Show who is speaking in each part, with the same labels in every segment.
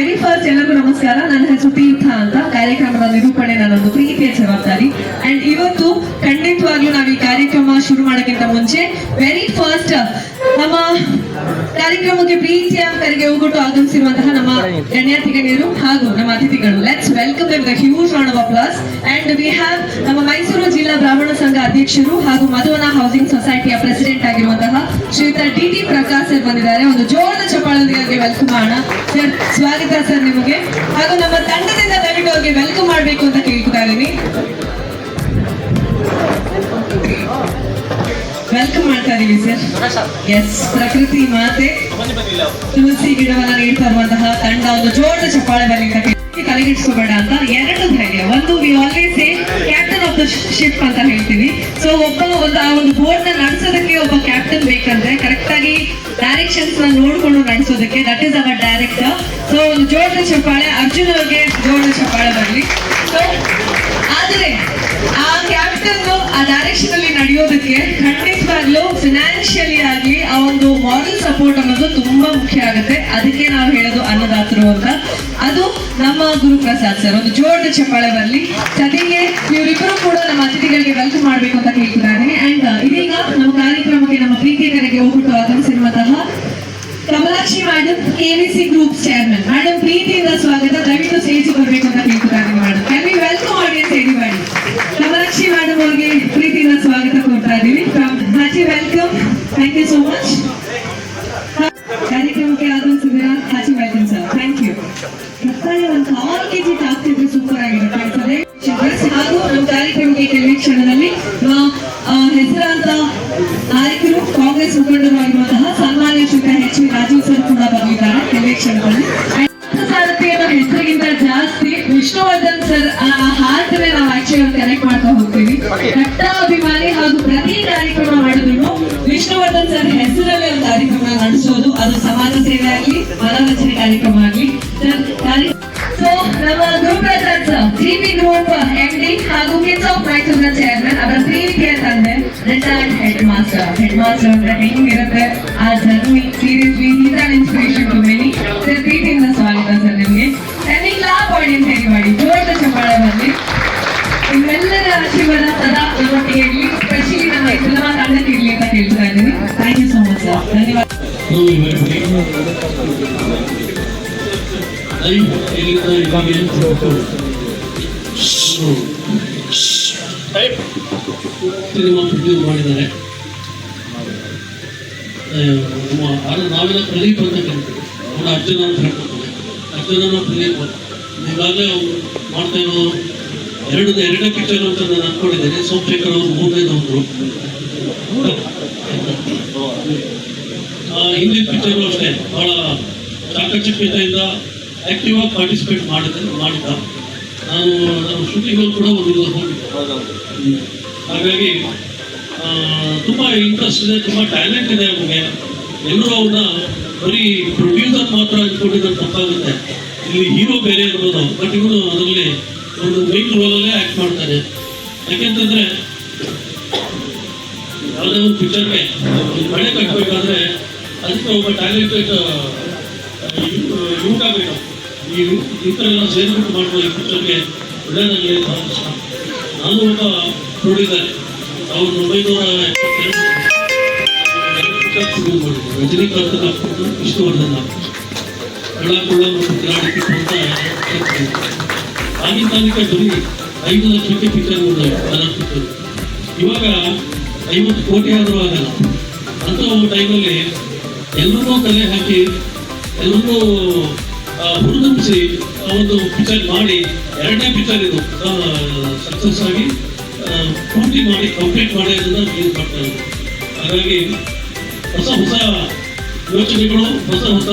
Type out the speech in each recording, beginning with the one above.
Speaker 1: Very first ಎಲ್ಲರಿಗೂ ನಮಸ್ಕಾರ. ನನ್ನ ಹೆಸರು ತೀರ್ಥ ಅಂತ. ಕಾರ್ಯಕ್ರಮದ ನಿರೂಪಣೆ ನನ್ನೊಂದು ಪ್ರೀತಿಯ ಜವಾಬ್ದಾರಿ. ಅಂಡ್ ಇವತ್ತು ಖಂಡಿತವಾಗ್ಲೂ ನಾವು ಈ ಕಾರ್ಯಕ್ರಮ ಶುರು ಮಾಡೋಕ್ಕಿಂತ ಮುಂಚೆ ವೆರಿ ಫಸ್ಟ್ ನಮ್ಮ ಕಾರ್ಯಕ್ರಮಕ್ಕೆ ಪ್ರೀತಿಯ ಕರೆಗೆ ಹೋಗ್ಬಿಟ್ಟು ಆಗಮಿಸಿರುವಂತಹ ನಮ್ಮ ಗಣ್ಯಾತಿಗಣ್ಯರು ಹಾಗೂ ನಮ್ಮ ಅತಿಥಿಗಳು. Let's welcome them with a huge round of applause. And we have ನಮ್ಮ ಮೈಸೂರು ಜಿಲ್ಲಾ ಬ್ರಾಹ್ಮಣ ಸಂಘ ಅಧ್ಯಕ್ಷರು ಹಾಗೂ ಮಧುವನ ಹೌಸಿಂಗ್ ಸೊಸೈಟಿಯ ಪ್ರೆಸಿಡೆಂಟ್ ಆಗಿರುವಂತಹ ಶ್ರೀಯುತ ಡಿ ಪ್ರಕಾಶ್ ಸರ್ ಬಂದಿದ್ದಾರೆ. ಒಂದು ಜೋರದ ಚಪ್ಪಾಳದೊಂದಿಗೆ ವೆಲ್ಕಮ್ ಮಾಡೋಣ ಸರ್. ಸ್ವಾಗತ ಸರ್ ನಿಮಗೆ. ಹಾಗೂ ನಮ್ಮ ತಂಡದಿಂದ ದಯವಿಟ್ಟು ಅವ್ರಿಗೆ ವೆಲ್ಕಮ್ ಮಾಡಬೇಕು ಅಂತ ಕೇಳ್ಕೊತಾ ಇದ್ದೀನಿ. ವೆಲ್ಕಮ್ ಮಾಡ್ತಾ ಇದೀವಿ ಸರ್. ಎಸ್, ಪ್ರಕೃತಿ ಮಾತೆ ತುಳಸಿ ಗಿಡವನ್ನ ನೀಡ್ತಾ ಇರುವಂತಹ ತಂಡ ಒಂದು ಜೋರದ ಚಪ್ಪಾಳೆ ಬರಲಿ ಅಂತ ತಲೆಗಿಡ್ಸ್ಕೋಬೇಡ ಅಂತ. ಎರಡು ಧೈರ್ಯ. ಒಂದು we always say captain of the ship ಅಂತ ಹೇಳ್ತೀವಿ. ಸೊ ಆ ಒಂದು ಬೋಟ್ ನ ನಡೆಸೋದಕ್ಕೆ ಒಬ್ಬ ಕ್ಯಾಪ್ಟನ್ ಬೇಕಂದ್ರೆ ಕರೆಕ್ಟ್ ಆಗಿ ಡೈರೆಕ್ಷನ್ಸ್ ನ ನೋಡ್ಕೊಂಡು ನಡೆಸೋದಕ್ಕೆ that is our director. So ಒಂದು ಜೋರದ ಚಪ್ಪಾಳೆ ಅರ್ಜುನ್ ಅವ್ರಿಗೆ ಜೋರದ ಚಪ್ಪಾಳೆ ಬರಲಿ. ಸೊ ಆದ್ರೆ ಆ ಕ್ಯಾಪ್ಟನ್ ಆ ಡೈರೆಕ್ಷನ್ ಅಲ್ಲಿ ನಡೆಯೋದಕ್ಕೆ ಖಂಡಿತವಾಗ್ಲೂ ಫಿನಾನ್ಷಿಯಲಿ ಆಗಿ ಆ ಒಂದು ಮಾರಲ್ ಸಪೋರ್ಟ್ ಅನ್ನೋದು ತುಂಬಾ ಮುಖ್ಯ ಆಗುತ್ತೆ. ಅದಕ್ಕೆ ನಾವು ಹೇಳೋದು ಅನ್ನದಾತರು ಅಂತ. ಅದು ನಮ್ಮ ಗುರುಪ್ರಸಾದ್ ಸರ್. ಒಂದು ಜೋರದ ಚಪ್ಪಾಳೆ ಬರಲಿ. ಸದ್ಯಕ್ಕೆ ಇವರಿಬ್ಬರು ಕೂಡ ನಮ್ಮ ಅತಿಥಿಗಳಿಗೆ ವೆಲ್ಕಮ್ ಮಾಡಬೇಕು ಅಂತ ಕೇಳ್ತಾ ಇದ್ದೀನಿ. ಅಂಡ್ ಇದೀಗ ನಮ್ಮ ಕಾರ್ಯಕ್ರಮಕ್ಕೆ ನಮ್ಮ ಪ್ರೀತಿಯ ಕರೆಗೆ ಹೋಗ್ಬಿಟ್ಟು ಆಗಮಿಸಿರುವಂತಹ Kamalakshi madam, KVC group chairman. Madam ಪ್ರೀತಿಯಿಂದ ಸ್ವಾಗತ. ದಯವಿಟ್ಟು ಸೇರಿಸಿ ಬರಬೇಕು ಅಂತ ಕೇಳ್ತಾ ಇದ್ದೀನಿ madam. Can we welcome audience anybody? Kamalakshi madam ಅವರಿಗೆ ಪ್ರೀತಿಯಿಂದ ಸ್ವಾಗತ ಕೊಡ್ತಾ ಇದ್ದೀವಿ. ಹಾಚಿ welcome. Thank you so much. ಕಾರ್ಯಕ್ರಮಕ್ಕೆ ಆಗಮಿಸಿದ್ದೀರಾ? ಹಾಚಿ ವೆಲ್ಕಮ್ ಸರ್. Thank you. ಮಕ್ಕಳೇ ಒಂದು 6 kg ಆಗ್ತಿದ್ರೆ ಸೂಪರ್ ಆಗಿರುತ್ತೆ. ಹಾಗೂ ನಮ್ಮ ಕಾರ್ಯಕ್ರಮಕ್ಕೆ ಕೆಲವೇ ಕ್ಷಣದಲ್ಲಿ ಹೆಸರಾಂತ ನಾಯಕರು, ಕಾಂಗ್ರೆಸ್ ಮುಖಂಡರು ಆಗಿರುವಂತಹ ಸನ್ಮಾನ್ಯ ಶ್ರೀಯುತ ಎಚ್ ವಿ ರಾಜೀವ್ ಸರ್ ಕೂಡ ಬರಲಿದ್ದಾರೆ ಕೆಲವೇ ಕ್ಷಣದಲ್ಲಿ. ಸಾರಥಿಯ ಹೆಸರಿಗಿಂತ ಜಾಸ್ತಿ ವಿಷ್ಣುವರ್ಧನ್ ಸರ್ ಹಾರ್ಟ್ ನಾವು ಆಕ್ಚುಲಿ ಕನೆಕ್ಟ್ ಮಾಡ್ತಾ ಹೋಗ್ತೀವಿ. ಕಟ್ಟ ಅಭಿಮಾನಿ ಹಾಗೂ ಪ್ರತಿ ಕಾರ್ಯಕ್ರಮ ಮಾಡಿದ್ರು ವಿಷ್ಣುವರ್ಧನ್ ಸರ್ ಹೆಸರಲ್ಲೇ ಒಂದು ಕಾರ್ಯಕ್ರಮ ನಡೆಸೋದು. ಅದು ಸಮಾಜ ಸೇವೆ ಆಗಲಿ, ಮನೋರಂಜನೆ ಕಾರ್ಯಕ್ರಮ ಆಗಲಿ. ಸೊ ನಮ್ಮ Guruprasad sir, GB group MD ಹಾಗೂ ಕಿಡ್ಸ್ ಆಫ್ ಮೈಸೂರಿನ ಚೇರ್ಮನ್, ಅವರ ಪ್ರೀತಿಯ ತಂದೆ, ರಿಟೈರ್ಡ್ ಹೆಡ್ ಮಾಸ್ಟರ್ ಅಂದ್ರೆ ಹೆಂಗಿರುತ್ತೆ ಆ journey. Seriously is an inspiration to many. Sir ಪ್ರೀತಿಯಿಂದ ಸ್ವಾಗತ ಸರ್ ನಿಮಗೆ. ಕ್ಲಾಪ್ ಆಡಿಯನ್ಸ್ ಹೇಳಿ ಮಾಡಿ, ಜೋರದ ಚಪ್ಪಾಳೆ ಬರಲಿ. ನಿಮ್ಮೆಲ್ಲರ ಆಶೀರ್ವಾದ ಸದಾ ನಮ್ಮೊಟ್ಟಿಗೆ ಇರಲಿ, ಸ್ಪೆಷಲಿ ನಮ್ಮ ಸಿನಿಮಾ ತಂಡಕ್ಕೆ ಇರಲಿ ಅಂತ ಕೇಳ್ತಾ ಇದ್ದೀನಿ. Thank you so much sir. ಧನ್ಯವಾದ.
Speaker 2: ಸಿನಿಮಾ ಪ್ರೊಡ್ಯೂಸ್ ಮಾಡಿದ್ದಾರೆ. ನಾವೆಲ್ಲ ಪ್ರದೀಪ್ ಅಂತ ಕರಿತೀವಿ. ಅವನು ಅರ್ಜುನ ಅಂತ ಹೇಳ್ಕೊಡ್ತಾರೆ. ಅರ್ಜುನನ ಪ್ರದೀಪ್ ಈಗಾಗಲೇ ಅವ್ರು ಮಾಡ್ತಾ ಇರೋದು ಎರಡನೇ ಪಿಕ್ಚರ್ ಅಂತ ನಾನು ಅಂದ್ಕೊಂಡಿದ್ದೇನೆ. ಸೋಮಶೇಖರ್ ಅವರು ಮೂರನೇದವರು. ಹಿಂದಿನ ಪಿಕ್ಚರು ಅಷ್ಟೇ ಬಹಳ ಚಾಕಚಕ್ಯತೆಯಿಂದ ಆಕ್ಟಿವ್ ಆಗಿ ಪಾರ್ಟಿಸಿಪೇಟ್ ಮಾಡಿದ್ದ. ನಾನು ನಮ್ಮ ಶೂಟಿಂಗಲ್ಲಿ ಕೂಡ ಒಂದು ಹೋಗಿದ್ದೆ. ಹಾಗಾಗಿ ತುಂಬ ಇಂಟ್ರೆಸ್ಟ್ ಇದೆ, ತುಂಬ ಟ್ಯಾಲೆಂಟ್ ಇದೆ ಅವನಿಗೆ. ಎಲ್ಲರೂ ಅವನ್ನ ಬರೀ ಪ್ರೊಡ್ಯೂಸರ್ ಮಾತ್ರ ಅಂದ್ಕೊಂಡಿದ್ರೆ ತಪ್ಪಾಗುತ್ತೆ. ಇಲ್ಲಿ ಹೀರೋ ಬೇರೆ ಇರ್ಬೋದು, ಬಟ್ ಇವನು ಅದರಲ್ಲಿ ಒಂದು ಮೇನ್ ರೋಲಲ್ಲೇ ಆ್ಯಕ್ಟ್ ಮಾಡ್ತಾನೆ. ಯಾಕೆಂತಂದರೆ ಯಾವುದೇ ಒಂದು ಪಿಕ್ಚರ್ಗೆ ಒಂದು ಮಳೆ ಕಟ್ಟಬೇಕಾದ್ರೆ ಅದಕ್ಕೆ ಒಬ್ಬ ಟ್ಯಾಲೆಂಟೆಡ್ ಯುವಕ ಬೇಕು. ಈ ಥರ ಎಲ್ಲ ಸೇರಿಬಿಟ್ಟು ಮಾಡುವ ಈ ಪಿಕ್ಚರ್ಗೆ ಒಳ್ಳೆಯದಾಗಲಿ ಅಂತ ಇಷ್ಟ. ನಾನು ಒಬ್ಬ ಪ್ರೊಡ್ಯೂಸರ್. 1972 ಪಿಕ್ಚರ್ ಪ್ರೊಡ್ಯೂಸ್ ಮಾಡಿದ್ದೆ. ರಜನಿಕಾಂತ್ ಹಾಕ್ಬಿಟ್ಟು ವಿಷ್ಣುವರ್ಧನ್ ಹಾಕ್ಬಿಟ್ಟು ಕಳ್ಳಾಕೊಳ್ಳ ಮತ್ತು ಕಿರಾಡಿಕಿಟ್ಟು ಅಂತ ಆಗಿನ ಕಾಲಕ್ಕೆ ಬರೀ 5 ಲಕ್ಷಕ್ಕೆ ಪಿಕ್ಚರ್ ಕಲರ್ ಪಿಕ್ಚರ್. ಇವಾಗ 50 ಕೋಟಿ ಆದರೂ ಆಗಲ್ಲ. ಅಂತ ಒಂದು ಟೈಮಲ್ಲಿ ಎಲ್ಲರೂ ತಲೆ ಹಾಕಿ ಎಲ್ಲರೂ ಹುರಿದುಂಬಿಸಿ ಒಂದು ಪಿಕ್ಚರ್ ಮಾಡಿ, ಎರಡನೇ ಪಿಕ್ಚರ್ ಇದು ಸಕ್ಸಸ್ ಆಗಿ ಪೂರ್ತಿ ಮಾಡಿ ಕಂಪ್ಲೀಟ್ ಮಾಡಿ ಅದನ್ನು ರಿಲೀಸ್ ಮಾಡ್ತಾ ಇದ್ದಾರೆ. ಹಾಗಾಗಿ ಹೊಸ ಯೋಚನೆಗಳು, ಹೊಸ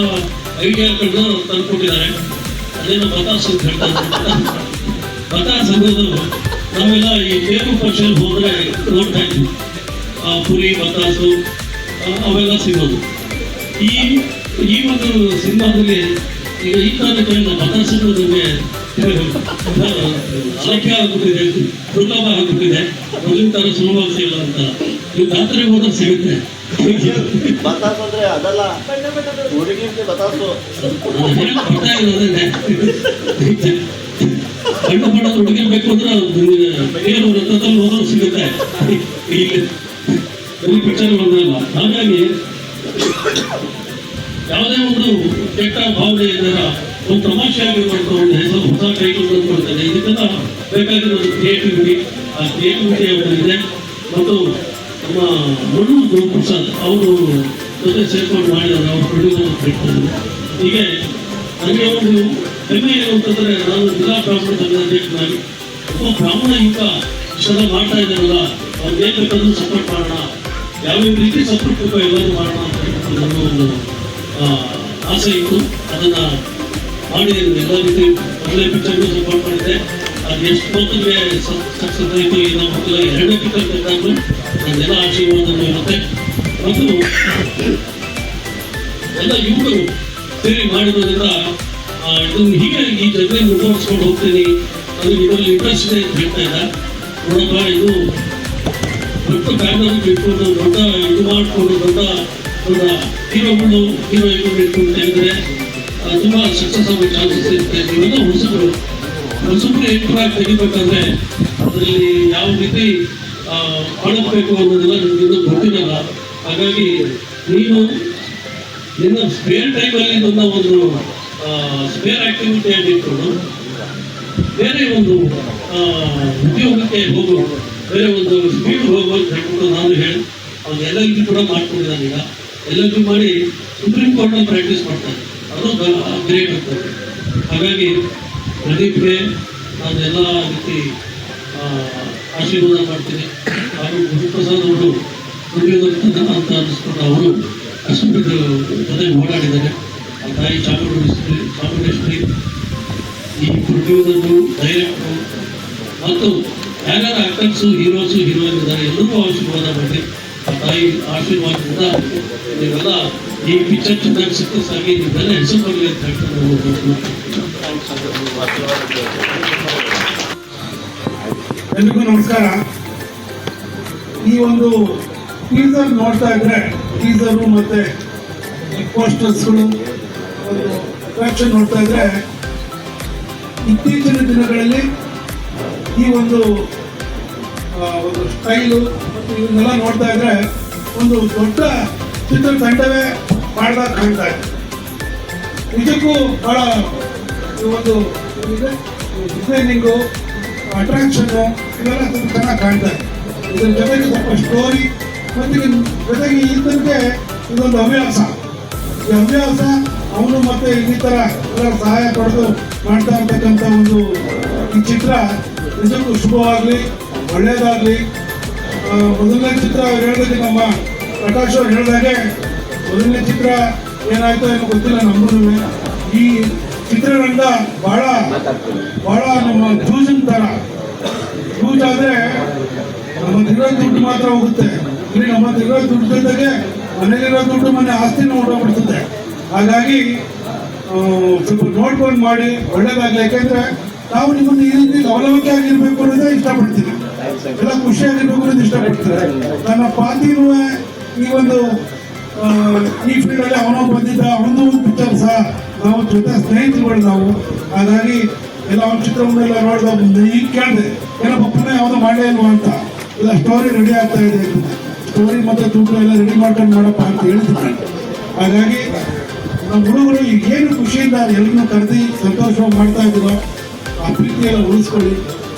Speaker 2: ಐಡಿಯಾಗಳನ್ನ ತಂದುಕೊಟ್ಟಿದ್ದಾರೆ. ಅದೇನೋ ಬತಾಸ್ ಅಂತ ಹೇಳ್ತಾರೆ. ಬತಾಸ್ ಅನ್ನೋದು ನಾವೆಲ್ಲ ಈ ಬೇರು ಫಂಕ್ಷನ್ ಹೋದರೆ ನೋಡ್ತಾ ಇದ್ವಿ. ಪುರಿ, ಬತಾಸು ಅವೆಲ್ಲ ಸಿಗೋದು. ಈ ಒಂದು ಸಿನಿಮಾದಲ್ಲಿ ಈಗ ಈ ಕಾರಣಕ್ಕೆ ಬತಾಸು ನಮಗೆ ಅಲಭ್ಯ ಆಗ್ಬಿಟ್ಟಿದೆ, ದುರ್ಲಭ ಆಗ್ಬಿಟ್ಟಿದೆ. ಮೊದಲಿನ ಥರ ಸುಲಭ ಸಿಗಲ್ಲ ಅಂತ. ನೀವು ಜಾತ್ರೆಗೆ ಹೋದ್ರೆ ಸಿಗುತ್ತೆ.
Speaker 3: ಬತಾಸು ಅಂದ್ರೆ ಅದಲ್ಲ, ಹುಡುಗಿಗೆ ಬತಾಸು.
Speaker 2: ಬರ್ತಾ ಇರೋದೇ ಗಂಡು ಬಣ್ಣ ಹುಡುಗಿರ್ ಬೇಕು ಅಂದ್ರೆ ಬೇರೆ ವೃತ್ತದಲ್ಲಿ ಹೋದ್ರು ಸಿಗುತ್ತೆ, ಇಲ್ಲಿ ಪಿಕ್ಚರ್ ಬಂದ್ರಲ್ಲ. ಹಾಗಾಗಿ ಯಾವುದೇ ಒಂದು ಕೆಟ್ಟ ಭಾವನೆ ಇದ್ದಾರ ಒಂದು ತಮಾಷೆ ಆಗಿರುವಂಥ ಒಂದು ಹೆಸರು ಹೊಸ ಕೈಗಳು ಬಂದ್ಕೊಳ್ತೇನೆ. ಇದಕ್ಕೆಲ್ಲ ಬೇಕಾಗಿರೋದು ಕ್ರಿಯೇಟಿವಿಟಿ. ಆ ಕ್ರಿಯೇಟಿವಿಟಿ ಅವರಿಗಿದೆ. ಮತ್ತು ನಮ್ಮ ಮಣ್ಣು ಗುರುಪ್ರಸಾದ್ ಅವರು ಜೊತೆ ಸೇರ್ಕೊಂಡು ಮಾಡಿದ್ದಾರೆ, ಅವರು ಪ್ರೊಡ್ಯೂಸರ್ ಬಿಡ್ತಾರೆ. ಹೀಗೆ ನನಗೆ ಒಂದು ಹೆಮ್ಮೆ ಇರುವಂತಂದ್ರೆ ನಾನು ಜಿಲ್ಲಾ ಬ್ರಾಹ್ಮಣ ಸಂಘಟನೆಯಾಗಿ ಒಬ್ಬ ಬ್ರಾಹ್ಮಣ ಯುಗ ಇಷ್ಟೆಲ್ಲ ಮಾಡ್ತಾ ಇದ್ದಾರಲ್ಲ, ಅವ್ರಿಗೆ ಏನ್ ಬೇಕಾದ್ರೂ ಸಪೋರ್ಟ್ ಮಾಡೋಣ, ಯಾವ್ಯಾವ ರೀತಿ ಸಪೋರ್ಟ್ ಬೇಕು ಎಲ್ಲರೂ ಮಾಡೋಣ ಅಂತ ನನ್ನ ಒಂದು ಆಸೆ ಇತ್ತು. ಅದನ್ನ ಮಾಡಿದ್ದೀನಿ. ಎಲ್ಲ ರೀತಿ ಮೊದಲೇ ಪಿಕ್ಚರ್ಗೂ ಸಪೋರ್ಟ್ ಮಾಡಿದ್ದೆ. ಅದು ಎಷ್ಟು ಮಕ್ಕಳಿಗೆ ಸಕ್ಸಸ್ ಆಯಿತು ಈ ನಮ್ಮ ಮಕ್ಕಳ ಎರಡನೇ ಪಿಕ್ಚರ್ ತೆಗೆದಾಗಲೂ ನನ್ನೆಲ್ಲ ಆಶೀರ್ವಾದಗಳು ಇರುತ್ತೆ. ಮತ್ತು ಎಲ್ಲ ಯುವಕರು ಸೇರಿ ಮಾಡಿರೋದ್ರಿಂದ ಇದನ್ನು ಹೀಗೆ ಈ ಜೊತೆ ಮುಂದುವರಿಸ್ಕೊಂಡು ಹೋಗ್ತೀನಿ. ನನಗೆ ಇದರಲ್ಲಿ ಇಂಟ್ರೆಸ್ಟ್ ಇದೆ ಅಂತ ಹೇಳ್ತಾ ಇದ್ದ. ನೋಡಪ್ಪ, ಇದು ದೊಡ್ಡ ಬ್ಯಾನರ್ ಇಟ್ಕೊಂಡು ದೊಡ್ಡ ಇದು ಮಾಡಿಕೊಂಡು ದೊಡ್ಡ ಹೀರೋಗಳು ಹೀರೋಯಿನ್ಗಳು ಇಟ್ಕೊಂಡು ತೆಗೆದ್ರೆ ತುಂಬ ಸಕ್ಸಸ್ ಆಗೋ ಚಾನ್ಸಸ್ ಇರುತ್ತೆ. ಇವೆಲ್ಲ ಹೊಸಬರು ಇಂಟ್ರಾಕ್ಟ್ ತೆಗಿಬೇಕಾದ್ರೆ ಅದರಲ್ಲಿ ಯಾವ ರೀತಿ ಮಾಡಬೇಕು ಅನ್ನೋದೆಲ್ಲ ನಿಮ್ಗೆ ಇನ್ನೂ ಗೊತ್ತಿರಲ್ಲ. ಹಾಗಾಗಿ ನೀನು ನಿನ್ನ ಸ್ಪೇರ್ ಟೈಮಲ್ಲಿ ನನ್ನ ಒಂದು ಸ್ಪೇರ್ ಆಕ್ಟಿವಿಟಿ ಆಗಿ ಇಟ್ಕೊಂಡು ಬೇರೆ ಒಂದು ಉದ್ಯೋಗಕ್ಕೆ ಹೋಗು, ಬೇರೆ ಒಂದು ಸ್ಪೀಡ್ ಹೋಗು ಅಂತ ಹೇಳ್ಕೊಂಡು ನಾನು ಹೇಳಿ ಅವ್ನು ಎಲ್ಲರಿಗೂ ಕೂಡ ಮಾಡ್ಕೊಂಡಿದ್ದಾನೆ. ಈಗ ಎಲ್ಲರಿಗೂ ಮಾಡಿ ಸುಪ್ರೀಂ ಕೋರ್ಟಲ್ಲಿ ಪ್ರಾಕ್ಟೀಸ್ ಮಾಡ್ತಾನೆ. ಅದು ಗ್ರೇಟ್ ಆಗ್ತದೆ. ಹಾಗಾಗಿ ಪ್ರದೀಪ್ಗೆ ನಾನು ಎಲ್ಲ ರೀತಿ ಆಶೀರ್ವಾದ ಮಾಡ್ತೀನಿ. ಹಾಗೂ ಗುರುಪ್ರಸಾದ್ ಅವರು ದುರ್ಯೋಧನ ಅಂತ ಅನ್ನಿಸ್ಕೊಂಡು ಅವರು ಅಷ್ಟು ಜೊತೆ ಓಡಾಡಿದ್ದಾರೆ. ಆ ತಾಯಿ ಚಾಮುಂಡೇಶ್ವರಿ, ಈ ಪ್ರೊಡ್ಯೂಸರು, ಡೈರೆಕ್ಟರು ಮತ್ತು ಯಾರ್ಯಾರ ಆಕ್ಟರ್ಸು, ಹೀರೋಸು, ಹೀರೋಯಿನ್ ಇದ್ದಾರೆ, ಎಲ್ಲರಿಗೂ ಆಶೀರ್ವಾದ ಮಾಡಿ ಆ ತಾಯಿ ಆಶೀರ್ವಾದದಿಂದ ನೀವೆಲ್ಲ ಈ ಪಿಕ್ಚರ್ ಚೆನ್ನಾಗಿ ಸಕ್ಸಸ್ ಆಗಿ ನೀವೆಲ್ಲ ಹೆಸರು ಬರಲಿ ಅಂತ ಹೇಳ್ತಾರೆ.
Speaker 4: ಎಲ್ರಿಗೂ ನಮಸ್ಕಾರ. ಈ ಒಂದು ಟೀಸರ್ ನೋಡ್ತಾ ಇದ್ರೆ, ಟೀಸರು ಮತ್ತೆ ಈ ಪೋಸ್ಟರ್ಸ್ಗಳು ಒಂದು ಅಟ್ರಾಕ್ಷನ್ ನೋಡ್ತಾ ಇದ್ರೆ, ಇತ್ತೀಚಿನ ದಿನಗಳಲ್ಲಿ ಈ ಒಂದು ಸ್ಟೈಲು ಮತ್ತು ಇವನ್ನೆಲ್ಲ ನೋಡ್ತಾ ಇದ್ರೆ ಒಂದು ದೊಡ್ಡ ಚಿತ್ರತಂಡವೇ ಮಾಡಿದಾಗ ಕಾಣ್ತಾ ಇದೆ. ನಿಜಕ್ಕೂ ಬಹಳ ಒಂದು ಡಿಸೈನಿಂಗು, ಅಟ್ರಾಕ್ಷನ್ನು ಇವೆಲ್ಲ ತುಂಬ ಚೆನ್ನಾಗಿ ಕಾಣ್ತಾ ಇದೆ. ಇದ್ರ ಜೊತೆಗೆ ಸ್ವಲ್ಪ ಸ್ಟೋರಿ ಮತ್ತು ಜೊತೆಗೆ ಈತನಿಗೆ ಇದೊಂದು ಹವ್ಯಾಸ. ಈ ಹವ್ಯಾಸ ಅವನು ಮತ್ತೆ ಇನ್ನಿತರ ಎಲ್ಲರ ಸಹಾಯ ಪಡೆದು ಮಾಡ್ತಾ ಇರ್ತಕ್ಕಂಥ ಒಂದು ಈ ಚಿತ್ರ ನಿಜಕ್ಕೂ ಶುಭವಾಗಲಿ, ಒಳ್ಳೆಯದಾಗಲಿ. ಮೊದಲನೇ ಚಿತ್ರ ಹೇಳಿದಾಗ ನಮ್ಮ ಪ್ರಕಾಶ್ ಅವ್ರು ಹೇಳಿದಾಗೆ ಮೊದಲನೇ ಚಿತ್ರ ಏನಾಯ್ತೋ ಏನೋ ಗೊತ್ತಿಲ್ಲ ನಮಗೂ. ಈ ಚಿತ್ರರಂಗ ಬಹಳ ಬಹಳ ನಮ್ಮ ಜೂಜಿನ ಥರ. ಜೂಜಾದ್ರೆ ನಮ್ಮದಿರೋ ದುಡ್ಡು ಮಾತ್ರ ಹೋಗುತ್ತೆ. ಇಲ್ಲಿ ನಮ್ಮದಿರೋ ದುಡ್ಡು ಜೊತೆಗೆ ಮನೇಲಿರೋ ದುಡ್ಡು ಮನೆ ಆಸ್ತಿನೂ ಹೊರಟೋಗ್ಬಿಡ್ತದೆ. ಹಾಗಾಗಿ ಸ್ವಲ್ಪ ನೋಡ್ಕೊಂಡು ಮಾಡಿ, ಒಳ್ಳೇದಾಗಲಿ. ಯಾಕೆಂದ್ರೆ ನಾವು ನಿಮ್ಮನ್ನು ಈ ರೀತಿ ಲವಲವಿಕೆ ಆಗಿರ್ಬೇಕು ಅನ್ನೋದೇ ಇಷ್ಟಪಡ್ತೀವಿ, ಎಲ್ಲ ಖುಷಿಯಾಗಿರ್ಬೇಕು ಅನ್ನೋದು ಇಷ್ಟಪಡ್ತಾರೆ. ನನ್ನ ಪಾತಿನೂ ಈ ಒಂದು ಈ ಫೀಲ್ಡಲ್ಲಿ ಅವನೋ ಬಂದಿದ್ದ, ಅವನದು ಒಂದು ಪಿಕ್ಚರ್ ಸಹ ನಾವು ಜೊತೆ ಸ್ನೇಹಿತರುಗಳು ನಾವು. ಹಾಗಾಗಿ ಎಲ್ಲ ಅವನ ಚಿತ್ರವನ್ನೆಲ್ಲ ನೋಡಿದ ಮುಂದೆ ಈಗ ಕೇಳಿದೆ ಏನಪ್ಪ ಪುನಃ ಯಾವುದೋ ಮಾಡೇ ಇಲ್ವಾ ಅಂತ. ಇಲ್ಲ, ಸ್ಟೋರಿ ರೆಡಿ ಆಗ್ತಾ ಇದೆ, ಸ್ಟೋರಿ ಮತ್ತು ದುಡ್ಡು ಎಲ್ಲ ರೆಡಿ ಮಾಡ್ಕೊಂಡು ಮಾಡಪ್ಪ ಅಂತ ಹೇಳ್ತೀನಿ. ಹಾಗಾಗಿ ನಮ್ಮ ಹುಡುಗರು ಈಗ ಏನು ಖುಷಿಯಿಂದ ಎಲ್ಲರನ್ನೂ ಕರೆದಿ ಸಂತೋಷವಾಗಿ ಮಾಡ್ತಾ ಇದ್ದೀರೋ ಆ ಪ್ರೀತಿಯೆಲ್ಲ ಉಳಿಸ್ಕೊಳ್ಳಿ,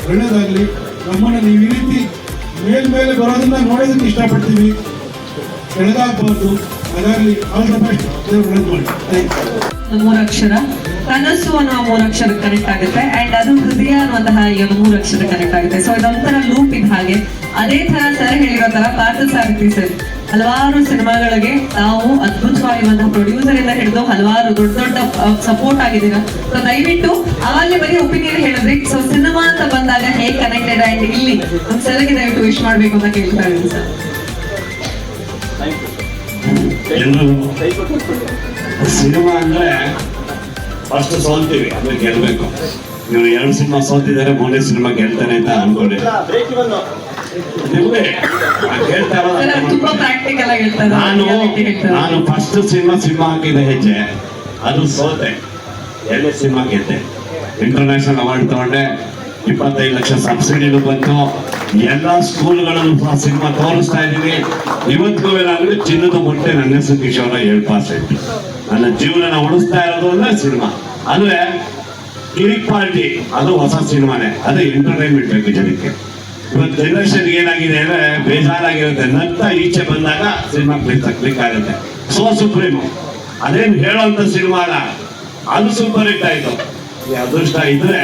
Speaker 4: ಒಳ್ಳೇದಾಗಲಿ. ನಮ್ಮನ್ನು ನೀವು ಈ ರೀತಿ ಮೇಲ್ಮೇಲೆ ಬರೋದನ್ನ ನೋಡೋದಕ್ಕೆ ಇಷ್ಟಪಡ್ತೀವಿ, ಕೆಳಗಾಗಬಾರ್ದು. ಹಾಗಾಗಿ ಆಲ್ ದ ಬೆಸ್ಟ್, ದೇವ್ರು ಒಳ್ಳೇದು ಮಾಡಿ. Thank you.
Speaker 1: ಮೂರಕ್ಷರ ಕನಸು ಅನ್ನೋ ಮೂರಕ್ಷರ ಕನೆಕ್ಟ್ ಆಗುತ್ತೆ, ಅಂಡ್ ಅದು ಹೃದಯ ಅನ್ನುವಂತಹ ಈ ಒಂದು ಮೂರಕ್ಷರ ಕನೆಕ್ಟ್ ಆಗುತ್ತೆ. ಸೊ ಇದೊಂಥರ ಲೂಪ್ ಇದ್ದ ಹಾಗೆ. ಅದೇ ತರ ಸರ್ ಹೇಳಿರೋ ತರ ಪಾರ್ಥಸಾರಥಿ ಸರ್ ಹಲವಾರು ಸಿನಿಮಾಗಳಿಗೆ ನಾವು ಅದ್ಭುತವಾಗಿರುವಂತಹ ಪ್ರೊಡ್ಯೂಸರ್ ಇಂದ ಹಿಡಿದು ಹಲವಾರು ದೊಡ್ಡ ದೊಡ್ಡ ಸಪೋರ್ಟ್ ಆಗಿದ್ದೀರಾ. ಸೊ ದಯವಿಟ್ಟು ಅವಾಗಲೇ ಬರೀ ಒಪಿನಿಯನ್ ಹೇಳಿದ್ರಿ. ಸೊ ಸಿನಿಮಾ ಅಂತ ಬಂದಾಗ ಹೇಗೆ ಕನೆಕ್ಟೆಡ್ ಅಂಡ್ ಇಲ್ಲಿ ಒಂದು ಸಲಕ್ಕೆ ದಯವಿಟ್ಟು ವಿಶ್ ಮಾಡ್ಬೇಕು ಅಂತ ಕೇಳ್ತಾ ಇದ್ದೀನಿ ಸರ್.
Speaker 5: ಸಿನಿಮಾ ಅಂದ್ರೆ ಫಸ್ಟ್ ಸೋಲ್ತೀವಿ, ಅಂದ್ರೆ ಗೆಲ್ಬೇಕು. ಇವ್ರು 2 ಸಿನಿಮಾ ಸೋತಿದ್ದಾರೆ, 3ನೇ ಸಿನಿಮಾ ಗೆಲ್ತಾನೆ ಅಂತ ಅನ್ಕೊಂಡಿಲ್ಲ. ನಿಮ್ಗೆ ಹೇಳ್ತಾ
Speaker 1: ಸರ್, ಅವ್ರು ತುಂಬಾ
Speaker 5: ಇರೋದು
Speaker 1: ಪ್ರಾಕ್ಟಿಕಲ್ ಆಗಿ ಹೇಳ್ತಾರೆ.
Speaker 5: ನಾನು ಫಸ್ಟ್ ಸಿನಿಮಾ ಹಾಕಿದ ಹೆಜ್ಜೆ ಅದು ಸೋತೆ. 2 ಸಿನಿಮಾ ಗೆದ್ದೆ, ಇಂಟರ್ನ್ಯಾಷನಲ್ ಅವಾರ್ಡ್ ತಗೊಂಡೆ, 25 ಲಕ್ಷ ಸಬ್ಸಿಡಿನೂ ಬಂತು. ಎಲ್ಲ ಸ್ಕೂಲ್ಗಳಲ್ಲೂ ಸಹ ಸಿನಿಮಾ ತೋರಿಸ್ತಾ ಇದ್ದೀನಿ. ಇವತ್ತಿಗೂ ನಾನು ಚಿನ್ನದ ಮೊಟ್ಟೆ ನನ್ನ ಹೆಸರು ಕಿಶೋರ 7%. ನನ್ನ ಜೀವನ ಉಳಿಸ್ತಾ ಇರೋದು ಅಂದ್ರೆ ಸಿನಿಮಾ. ಅಂದ್ರೆ ಕಿರಿಕ್ ಪಾರ್ಟಿ ಅದು ಹೊಸ ಸಿನಿಮಾನೇ, ಅದು ಎಂಟರ್ಟೈನ್ಮೆಂಟ್ ಬೇಕು ಜನಕ್ಕೆ. ಇವತ್ತು ಜನರೇಷನ್ ಏನಾಗಿದೆ ಅಂದ್ರೆ ಬೇಜಾರಾಗಿರುತ್ತೆ, ನಗ್ತಾ ಈಚೆ ಬಂದಾಗ ಸಿನಿಮಾ ಕ್ಲಿಕ್ ಆಗುತ್ತೆ. ಸುಪ್ರೀಂ ಅದೇನು ಹೇಳೋಂಥ ಸಿನಿಮಾ ಅಲ್ಲ, ಅದು ಸೂಪರ್ ಹಿಟ್ ಆಯ್ತು. ಈ ಅದೃಷ್ಟ ಇದ್ರೆ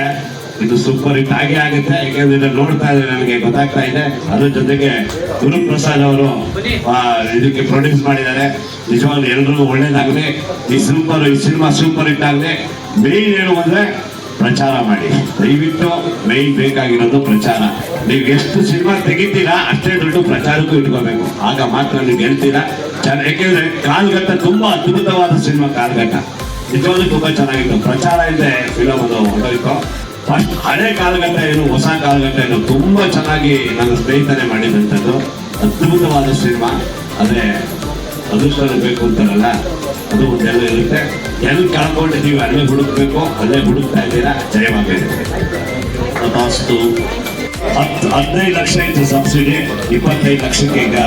Speaker 5: ಇದು ಸೂಪರ್ ಹಿಟ್ ಆಗೇ ಆಗುತ್ತೆ. ಯಾಕೆಂದ್ರೆ ನೋಡ್ತಾ ಇದ್ರೆ ನನಗೆ ಗೊತ್ತಾಗ್ತಾ ಇದೆ. ಅದ್ರ ಜೊತೆಗೆ ಗುರುಪ್ರಸಾದ್ ಅವರು ಇದಕ್ಕೆ ಪ್ರೊಡ್ಯೂಸ್ ಮಾಡಿದ್ದಾರೆ. ನಿಜವಾಗ್ಲೂ ಎಲ್ರಿಗೂ ಒಳ್ಳೇದಾಗಲಿ. ಈ ಸಿನಿಮಾ ಸೂಪರ್ ಹಿಟ್ ಆಗಲಿ. ಮೇನ್ ಏನು ಅಂದ್ರೆ ಪ್ರಚಾರ ಮಾಡಿ, ದಯವಿಟ್ಟು ಮೇನ್ ಬೇಕಾಗಿರೋದು ಪ್ರಚಾರ. ನೀವು ಎಷ್ಟು ಸಿನಿಮಾ ತೆಗಿತೀರಾ ಅಷ್ಟೇ ದುಡ್ಡು ಪ್ರಚಾರಕ್ಕೂ ಇಟ್ಕೋಬೇಕು, ಆಗ ಮಾತ್ರ ನೀವು ಗೆಲ್ತೀರಾ. ಯಾಕೆಂದ್ರೆ ಕಾಲ್ಘಟ್ಟ ತುಂಬಾ ಅದ್ಭುತವಾದ ಸಿನಿಮಾ. ಕಾಲ್ಘಟ್ಟ ನಿಜವಾಗ್ಲೂ ತುಂಬಾ ಚೆನ್ನಾಗಿತ್ತು. ಪ್ರಚಾರ ಇಲ್ಲದೆ ಫಿಲಮ್ ಅದು ಹೊರಟೋಯ್ತು. ಫಸ್ಟ್ ಹಳೆ ಕಾಲಘಟ್ಟ ಏನು, ಹೊಸ ಕಾಲಘಟ್ಟ ಏನು ತುಂಬಾ ಚೆನ್ನಾಗಿ ನನ್ನ ಸ್ನೇಹಿತನೇ ಮಾಡಿದಂಥದ್ದು ಅದ್ಭುತವಾದ ಸಿನಿಮಾ. ಆದ್ರೆ ಅದೃಷ್ಟ ಬೇಕು ಅಂತಾರಲ್ಲ, ಅದು ಒಂದೆಲ್ಲ ಇರುತ್ತೆ. ಎಲ್ಲಿ ಕಳ್ಕೊಂಡಿದ್ದೀವಿ ಅಲ್ಲೇ ಹುಡುಕ್ಬೇಕು, ಅಲ್ಲೇ ಹುಡುಕ್ತಾ ಇದ್ದೀರಾ. ಜಯವಾಗಬೇಕು. 15 ಲಕ್ಷ ಇತ್ತು ಸಬ್ಸಿಡಿ, 25 ಲಕ್ಷಕ್ಕೆ ಈಗ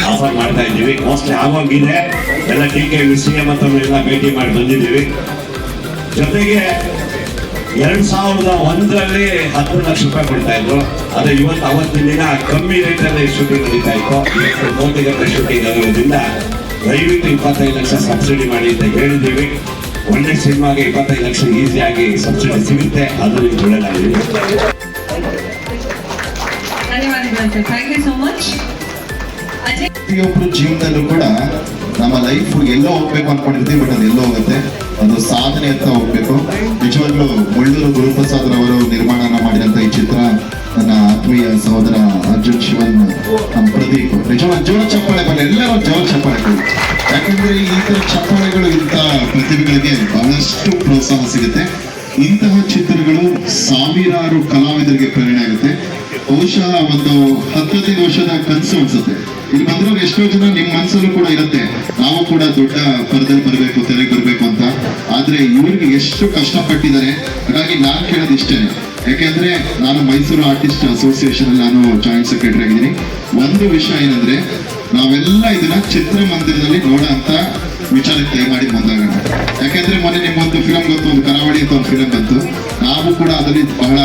Speaker 5: ಆಫರ್ ಮಾಡ್ತಾ ಇದ್ದೀವಿ. ಮೋಸ್ಟ್ಲಿ ಆಗೋಗಿದೆ. ಎಲ್ಲ DK CM ಎಲ್ಲ ಭೇಟಿ ಮಾಡಿ ಬಂದಿದ್ದೀವಿ. ಜೊತೆಗೆ 2001ರಲ್ಲಿ 10 ಲಕ್ಷ ರೂಪಾಯಿ ಕೊಡ್ತಾ ಇದ್ರು. ಅದೇ ಅವತ್ತಿನ ದಿನ ಕಮ್ಮಿ ರೇಟಲ್ಲಿ ಶೂಟಿಂಗ್ ನಡೀತಾ ಇತ್ತು. ಇವತ್ತು ಕೋಟಿಗಟ್ಟಲೆ ಶೂಟಿಂಗ್ ಆಗೋದ್ರಿಂದ ದಯವಿಟ್ಟು 25 ಲಕ್ಷ ಸಬ್ಸಿಡಿ ಮಾಡಿ ಅಂತ ಹೇಳಿದ್ದೀವಿ. ಒಳ್ಳೆ ಸಿನಿಮಾಗೆ 25 ಲಕ್ಷ ಈಸಿಯಾಗಿ ಸಬ್ಸಿಡಿ ಸಿಗುತ್ತೆ. ಅದು ನಿಮ್ಗೆ ಒಳ್ಳೆಯದಾಗಿದೆ.
Speaker 1: ಧನ್ಯವಾದಗಳು sir, thank you so much. Ajay,
Speaker 6: ಪ್ರತಿಯೊಬ್ಬರು ಜೀವನದಲ್ಲೂ ಕೂಡ ನಮ್ಮ ಲೈಫ್ ಎಲ್ಲೋ ಹೋಗ್ಬೇಕು ಅನ್ಕೊಂಡಿರ್ತೀವಿ, ಬಟ್ ಅದು ಎಲ್ಲೋ ಹೋಗುತ್ತೆ. ಅದು ಸಾಧನೆ ಅಂತ ಹೋಗ್ಬೇಕು. ನಿಜವಾಗ್ಲೂ ಮುಳ್ಳೂರು ಗುರುಪ್ರಸಾದ್ ರವರು ನಿರ್ಮಾಣ ಮಾಡಿದಂತ ಈ ಚಿತ್ರ ನನ್ನ ಆತ್ಮೀಯ ಸಹೋದರ ಅರ್ಜುನ್ ಶಿವನ್, ನಮ್ಮ ಪ್ರದೀಪ್, ನಿಜವಾಗ್ ಜೋರ ಚಪ್ಪಾಳೆ ಬರಲಿ, ಎಲ್ಲರೂ ಜೋರ ಚಪ್ಪಾಳೆ ಕೊಡಿ. ಯಾಕಂದ್ರೆ ಈ ತರ ಚಪ್ಪಾಳೆಗಳು ಇಂಥ ಪ್ರತಿಭೆಗಳಿಗೆ ಬಹಳಷ್ಟು ಪ್ರೋತ್ಸಾಹ ಸಿಗುತ್ತೆ. ಇಂತಹ ಚಿತ್ರಗಳು ಸಾವಿರಾರು ಕಲಾವಿದರಿಗೆ ಪ್ರೇರಣೆ ಆಗುತ್ತೆ. ಬಹುಶಃ ಒಂದು 15 ವರ್ಷದ ಕನಸು ಅನ್ಸುತ್ತೆ. ಇಲ್ಲಿ ಬಂದವರು ಎಷ್ಟೋ ಜನ ನಿಮ್ಮ ಮನಸ್ಸಲ್ಲೂ ಕೂಡ ಇರುತ್ತೆ, ನಾವು ಕೂಡ ದೊಡ್ಡ ಪರದಲ್ಲಿ ಬರಬೇಕು, ತೆರೆಗೆ ಬರಬೇಕು ಅಂತ. ಆದ್ರೆ ಇವ್ರಿಗೆ ಎಷ್ಟು ಕಷ್ಟಪಟ್ಟಿದ್ದಾರೆ. ಹಾಗಾಗಿ ನಾನು ಕೇಳೋದು ಇಷ್ಟೇನೆ. ಯಾಕೆಂದ್ರೆ ನಾನು ಮೈಸೂರು ಆರ್ಟಿಸ್ಟ್ ಅಸೋಸಿಯೇಷನ್ ಅಲ್ಲಿ ನಾನು ಜಾಯಿಂಟ್ ಸೆಕ್ರೆಟರಿ ಆಗಿದ್ದೀನಿ. ಒಂದು ವಿಷಯ ಏನಂದ್ರೆ, ನಾವೆಲ್ಲ ಇದನ್ನ ಚಿತ್ರಮಂದಿರದಲ್ಲಿ ನೋಡೋ ಅಂತ ವಿಚಾರಕ್ಕೆ ದಯಮಾಡಿ ಮುಂದಾಗೋಣ. ಯಾಕೆಂದ್ರೆ ಮೊನ್ನೆ ನಿಮ್ಗೊಂದು ಫಿಲಮ್ ಗೊತ್ತು, ಒಂದು ಕರಾವಳಿ ಅಂತ ಒಂದು ಫಿಲಮ್ ಬಂತು. ನಾವು ಕೂಡ ಅದರಲ್ಲಿ ಬಹಳ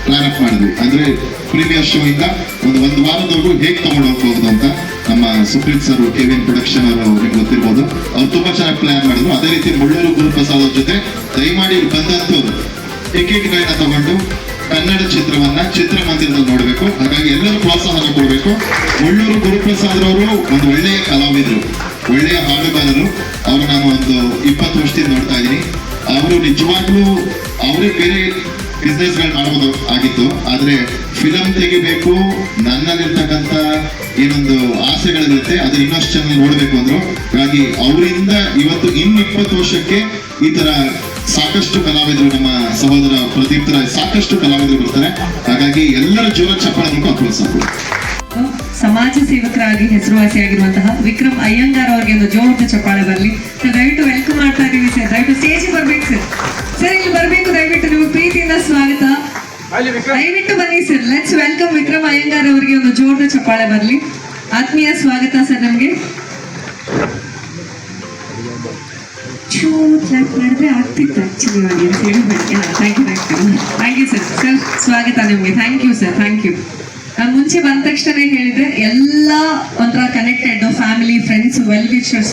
Speaker 6: ಪ್ಲಾನ್ ಅಪ್ ಮಾಡಿದ್ವಿ. ಅಂದ್ರೆ ಪ್ರೀಮಿಯರ್ ಶೋ ಇಂದ ಒಂದು ವಾರದವರೆಗೂ ಹೇಗೆ ತಗೊಂಡು ಹೋಗ್ಬಹುದು ಅಂತ ನಮ್ಮ ಸುಪ್ರೀತ್ ಸರ್, KVN ಪ್ರೊಡಕ್ಷನ್ ಅವರು, ನಿಮ್ಗೆ ಗೊತ್ತಿರ್ಬೋದು, ಅವ್ರು ತುಂಬಾ ಚೆನ್ನಾಗಿ ಪ್ಲಾನ್ ಮಾಡಿದ್ರು. ಅದೇ ರೀತಿ ಮುಳ್ಳೂರು ಗುರುಪ್ರಸಾದ್ ಅವ್ರ ಜೊತೆ ದಯಮಾಡಿ ಇಲ್ಲಿ ಬಂದಂತವ್ರು ಟಿಕೆಟ್ಗಳನ್ನ ತಗೊಂಡು ಕನ್ನಡ ಚಿತ್ರವನ್ನ ಚಿತ್ರಮಂದಿರದಲ್ಲಿ ನೋಡಬೇಕು. ಹಾಗಾಗಿ ಎಲ್ಲರೂ ಪ್ರೋತ್ಸಾಹ ಕೊಡಬೇಕು. ಮುಳ್ಳೂರು ಗುರುಪ್ರಸಾದ್ ಅವರು ಒಂದು ಒಳ್ಳೆಯ ಕಲಾವಿದರು, ಒಳ್ಳೆಯ ಹಾಡುಗಾರರು. ಅವರು ನಾನು ಒಂದು 20 ವರ್ಷದಿಂದ ನೋಡ್ತಾ ಇದ್ದೀನಿ. ಅವರು ನಿಜವಾಗ್ಲೂ ಅವರೇ ಬೇರೆ ಬಿಸ್ನೆಸ್ಗಳು ಮಾಡೋದು ಆಗಿತ್ತು. ಆದ್ರೆ ಫಿಲಂ ತೆಗಿಬೇಕು, ನನ್ನಲ್ಲಿರ್ತಕ್ಕಂಥ ಏನೊಂದು ಆಸೆಗಳಿರುತ್ತೆ ಅದನ್ನ ಇನ್ನಷ್ಟು ಚೆನ್ನಾಗಿ ನೋಡ್ಬೇಕು ಅಂದ್ರು. ಹಾಗಾಗಿ ಅವರಿಂದ ಇವತ್ತು 20 ವರ್ಷಕ್ಕೆ ಈ ತರ ಸಾಕಷ್ಟು ಕಲಾವಿದರು, ನಮ್ಮ ಸಹೋದರ ಪ್ರದೀಪ್ ತರ ಸಾಕಷ್ಟು ಕಲಾವಿದರು ಬರ್ತಾರೆ. ಹಾಗಾಗಿ ಎಲ್ಲರ ಜೋರ ಚಪ್ಪಾಳೆ ಪ್ರೋತ್ಸಾಹ.
Speaker 1: ಸಮಾಜ ಸೇವಕರಾಗಿ ಹೆಸರುವಾಸಿಯಾಗಿರುವಂತಹ ವಿಕ್ರಮ್ ಅಯ್ಯಂಗಾರ್ ಅವರಿಗೆ ಒಂದು ಜೋರದ ಚಪ್ಪಾಳೆ ಬರಲಿ. ದಯವಿಟ್ಟು ವೆಲ್ಕಮ್ ಮಾಡ್ತಾ ಇದ್ದೀವಿ ಸರ್. ದಯವಿಟ್ಟು ಸ್ಟೇಜ್ ಬರ್ಬೇಕು ಸರ್. ಸರ್ ಇಲ್ಲಿ ಬರಬೇಕು, ದಯವಿಟ್ಟು ನಿಮಗೆ ಪ್ರೀತಿಯಿಂದ ಸ್ವಾಗತ. ದಯವಿಟ್ಟು ಬನ್ನಿ sir. Let's welcome Vikram Iyengar ಅವರಿಗೆ ಒಂದು ಜೋರದ ಚಪ್ಪಾಳೆ ಬರಲಿ. ಆತ್ಮೀಯ ಸ್ವಾಗತ ಸರ್ ನಮಗೆ. ಮಾಡಿದ್ರೆ ಆಗ್ತಿತ್ತು actually. Thank you sir. Sir ಸ್ವಾಗತ ನಿಮಗೆ. Thank you sir, thank you. ನಾನು ಮುಂಚೆ ಬಂದ ತಕ್ಷಣ ಹೇಳಿದ್ರೆ ಎಲ್ಲ ಒಂಥರ connected, family, friends, well wishers